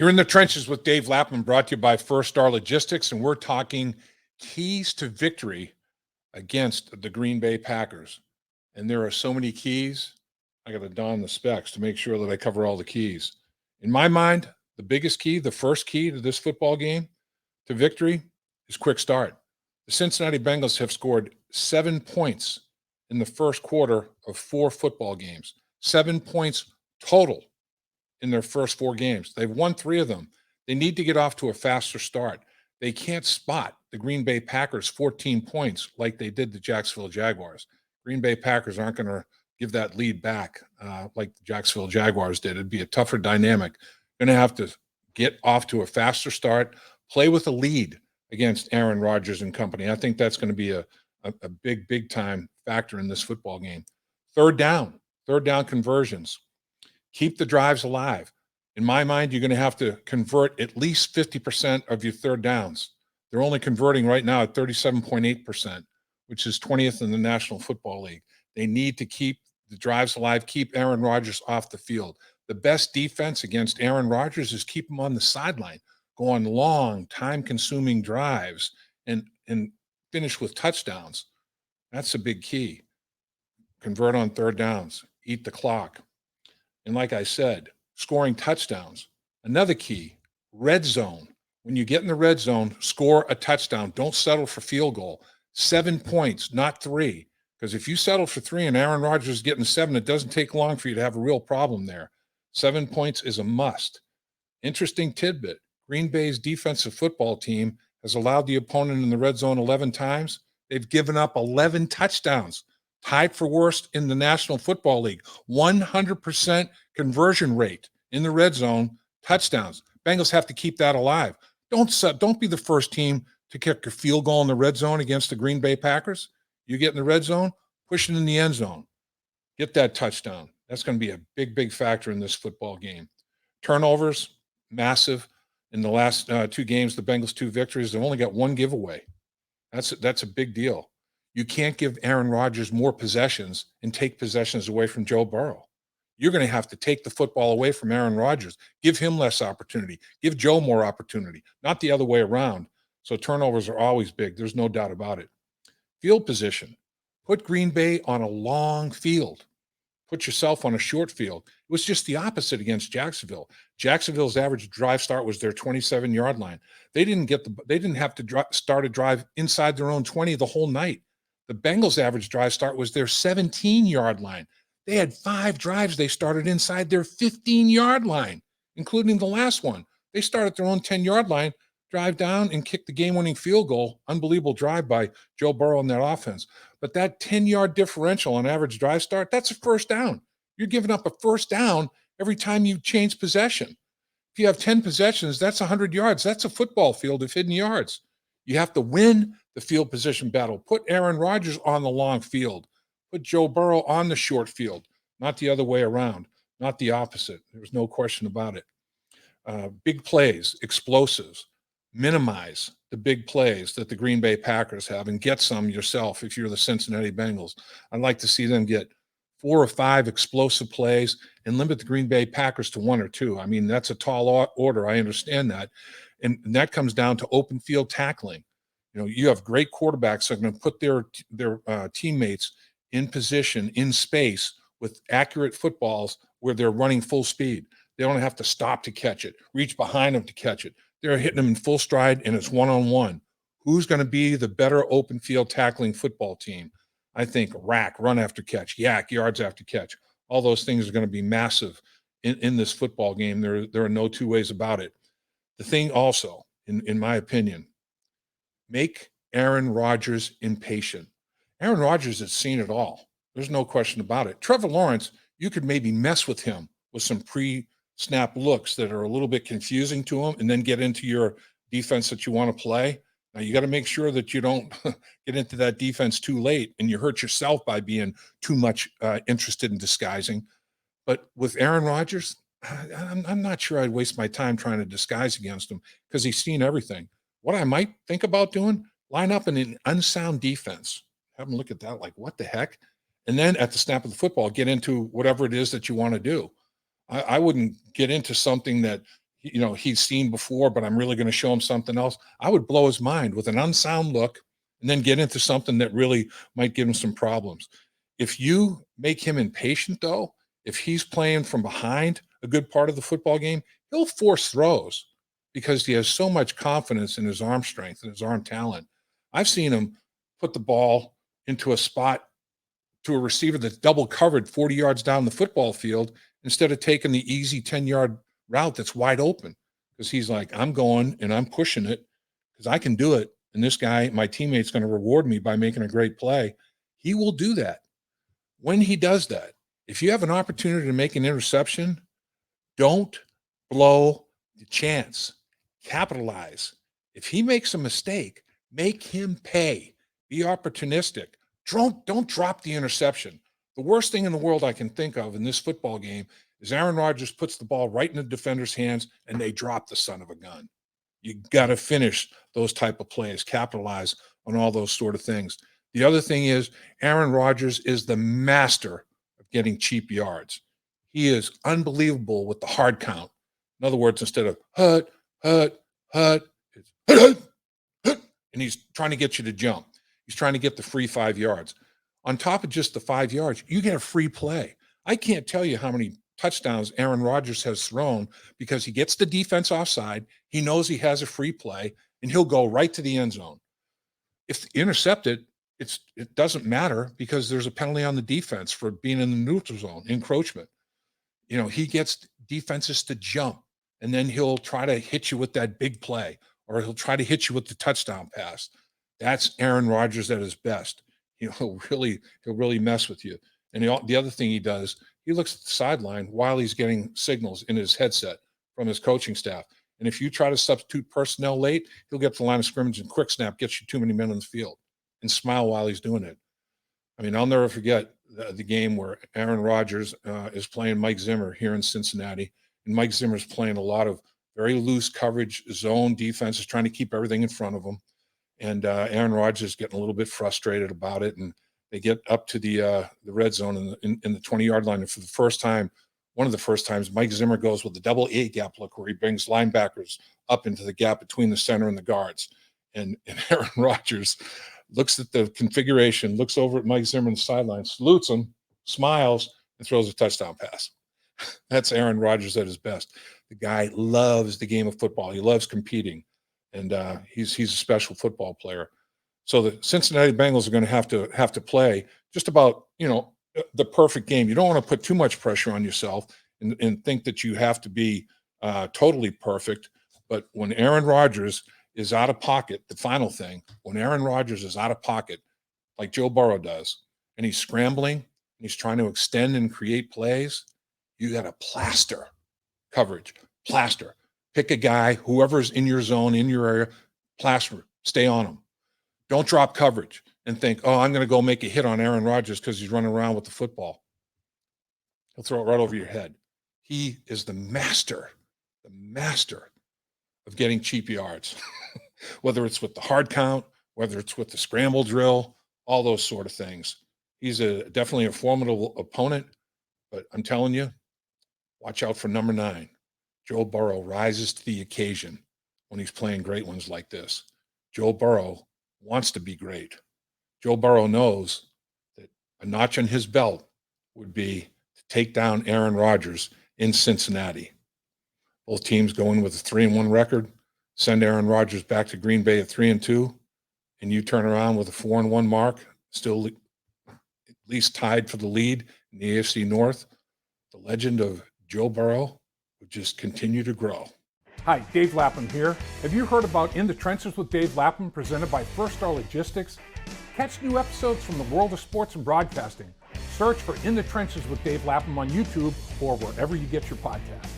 You're in the trenches with Dave Lapham, brought to you by First Star Logistics, and we're talking keys to victory against the Green Bay Packers. And there are so many keys, I got to don the specs to make sure that I cover all the keys. In my mind, the biggest key, the first key to this football game to victory is quick start. The Cincinnati Bengals have scored 7 points in the first quarter of 4 football games, 7 points total in their first 4 games. They've won 3 of them. They need to get off to a faster start. They can't spot the Green Bay Packers 14 points like they did the Jacksonville Jaguars. Green Bay Packers aren't going to give that lead back like the Jacksonville Jaguars did. It'd be a tougher dynamic. Going to have to get off to a faster start, play with a lead against Aaron Rodgers and company. I think that's going to be a big time factor in this football game. Third down conversions. Keep the drives alive. In my mind, you're going to have to convert at least 50% of your third downs. They're only converting right now at 37.8%, which is 20th in the National Football League. They need to keep the drives alive, keep Aaron Rodgers off the field. The best defense against Aaron Rodgers is keep him on the sideline, go on long, time-consuming drives, and finish with touchdowns. That's a big key. Convert on third downs, eat the clock. And like I said, scoring touchdowns. Another key, red zone. When you get in the red zone, score a touchdown. Don't settle for field goal. 7 points, not 3. Because if you settle for 3 and Aaron Rodgers is getting 7, it doesn't take long for you to have a real problem there. 7 points is a must. Interesting tidbit. Green Bay's defensive football team has allowed the opponent in the red zone 11 times. They've given up 11 touchdowns. Tied for worst in the National Football League. 100% conversion rate in the red zone, touchdowns. Bengals have to keep that alive. Don't be the first team to kick a field goal in the red zone against the Green Bay Packers. You get in the red zone, push it in the end zone. Get that touchdown. That's going to be a big factor in this football game. Turnovers, massive. In the last 2 games, the Bengals 2 victories, they've only got 1 giveaway. That's a big deal. You can't give Aaron Rodgers more possessions and take possessions away from Joe Burrow. You're going to have to take the football away from Aaron Rodgers, give him less opportunity, give Joe more opportunity, not the other way around. So turnovers are always big. There's no doubt about it. Field position. Put Green Bay on a long field. Put yourself on a short field. It was just the opposite against Jacksonville. Jacksonville's average drive start was their 27-yard line. They didn't have to start a drive inside their own 20 the whole night. The Bengals' average drive start was their 17-yard line. They had 5 drives they started inside their 15-yard line, including the last one. They started their own 10-yard line, drive down, and kick the game-winning field goal. Unbelievable drive by Joe Burrow and that offense. But that 10-yard differential on average drive start, that's a first down. You're giving up a first down every time you change possession. If you have 10 possessions, that's 100 yards. That's a football field of hidden yards. You have to win the field position battle. Put Aaron Rodgers on the long field. Put Joe Burrow on the short field, not the other way around, not the opposite. There's no question about it. Big plays, explosives. Minimize the big plays that the Green Bay Packers have and get some yourself if you're the Cincinnati Bengals. I'd like to see them get 4 or 5 explosive plays and limit the Green Bay Packers to 1 or 2. I mean, that's a tall order. I understand that. And that comes down to open field tackling. You know, you have great quarterbacks that are going to put their teammates in position, in space, with accurate footballs where they're running full speed. They don't have to stop to catch it, reach behind them to catch it. They're hitting them in full stride, and it's one-on-one. Who's going to be the better open field tackling football team? I think rack, run after catch, yak, yards after catch. All those things are going to be massive in this football game. There are no 2 ways about it. The thing also, in my opinion, make Aaron Rodgers impatient. Aaron Rodgers has seen it all. There's no question about it. Trevor Lawrence, you could maybe mess with him with some pre-snap looks that are a little bit confusing to him and then get into your defense that you want to play. Now, you got to make sure that you don't get into that defense too late and you hurt yourself by being too much interested in disguising. But with Aaron Rodgers, I'm not sure I'd waste my time trying to disguise against him because he's seen everything. What I might think about doing, line up in an unsound defense. Have him look at that like, what the heck? And then at the snap of the football, get into whatever it is that you want to do. I wouldn't get into something that he's seen before, but I'm really going to show him something else. I would blow his mind with an unsound look and then get into something that really might give him some problems. If you make him impatient, though, if he's playing from behind a good part of the football game, he'll force throws because he has so much confidence in his arm strength and his arm talent. I've seen him put the ball into a spot to a receiver that's double covered 40 yards down the football field instead of taking the easy 10-yard route that's wide open, because he's like, I'm going and I'm pushing it because I can do it. And this guy, my teammate's going to reward me by making a great play. He will do that. When he does that, if you have an opportunity to make an interception, don't blow the chance. Capitalize. If he makes a mistake, make him pay. Be opportunistic. Don't drop the interception. The worst thing in the world I can think of in this football game is Aaron Rodgers puts the ball right in the defender's hands and they drop the son of a gun. You got to finish those type of plays, capitalize on all those sort of things. The other thing is Aaron Rodgers is the master of getting cheap yards. He is unbelievable with the hard count. In other words, instead of hut, it's hut, and he's trying to get you to jump. He's trying to get the free 5 yards. On top of just the 5 yards, you get a free play. I can't tell you how many touchdowns Aaron Rodgers has thrown because he gets the defense offside. He knows he has a free play, and he'll go right to the end zone. If intercepted, it doesn't matter because there's a penalty on the defense for being in the neutral zone, encroachment. He gets defenses to jump, and then he'll try to hit you with that big play, or he'll try to hit you with the touchdown pass. That's Aaron Rodgers at his best. He'll really mess with you. And the other thing he does, he looks at the sideline while he's getting signals in his headset from his coaching staff. And if you try to substitute personnel late, he'll get to the line of scrimmage and quick snap, gets you too many men on the field, and smile while he's doing it. I mean, I'll never forget the game where Aaron Rodgers is playing Mike Zimmer here in Cincinnati. And Mike Zimmer's playing a lot of very loose coverage, zone defenses, trying to keep everything in front of him. And Aaron Rodgers is getting a little bit frustrated about it. And they get up to the red zone in the 20-yard line. And for the first time, one of the first times, Mike Zimmer goes with the double A gap look where he brings linebackers up into the gap between the center and the guards. And Aaron Rodgers looks at the configuration, looks over at Mike Zimmer on the sideline, salutes him, smiles, and throws a touchdown pass. That's Aaron Rodgers at his best. The guy loves the game of football. He loves competing, and he's a special football player. So the Cincinnati Bengals are going to have to play just about the perfect game. You don't want to put too much pressure on yourself and think that you have to be totally perfect. But when Aaron Rodgers is out of pocket, the final thing, when Aaron Rodgers is out of pocket, like Joe Burrow does, and he's scrambling and he's trying to extend and create plays, you got to plaster coverage, plaster. Pick a guy, whoever's in your zone, in your area, plaster, stay on him. Don't drop coverage and think, oh, I'm going to go make a hit on Aaron Rodgers because he's running around with the football. He'll throw it right over your head. He is the master of getting cheap yards, whether it's with the hard count, whether it's with the scramble drill, all those sort of things. He's definitely a formidable opponent, but I'm telling you, watch out for number 9. Joe Burrow rises to the occasion when he's playing great ones like this. Joe Burrow wants to be great. Joe Burrow knows that a notch on his belt would be to take down Aaron Rodgers in Cincinnati. Both teams go in with a 3-1 record, send Aaron Rodgers back to Green Bay at 3-2, and you turn around with a 4-1 mark, still at least tied for the lead in the AFC North. The legend of Joe Burrow would just continue to grow. Hi, Dave Lapham here. Have you heard about In the Trenches with Dave Lapham, presented by First Star Logistics? Catch new episodes from the world of sports and broadcasting. Search for In the Trenches with Dave Lapham on YouTube or wherever you get your podcasts.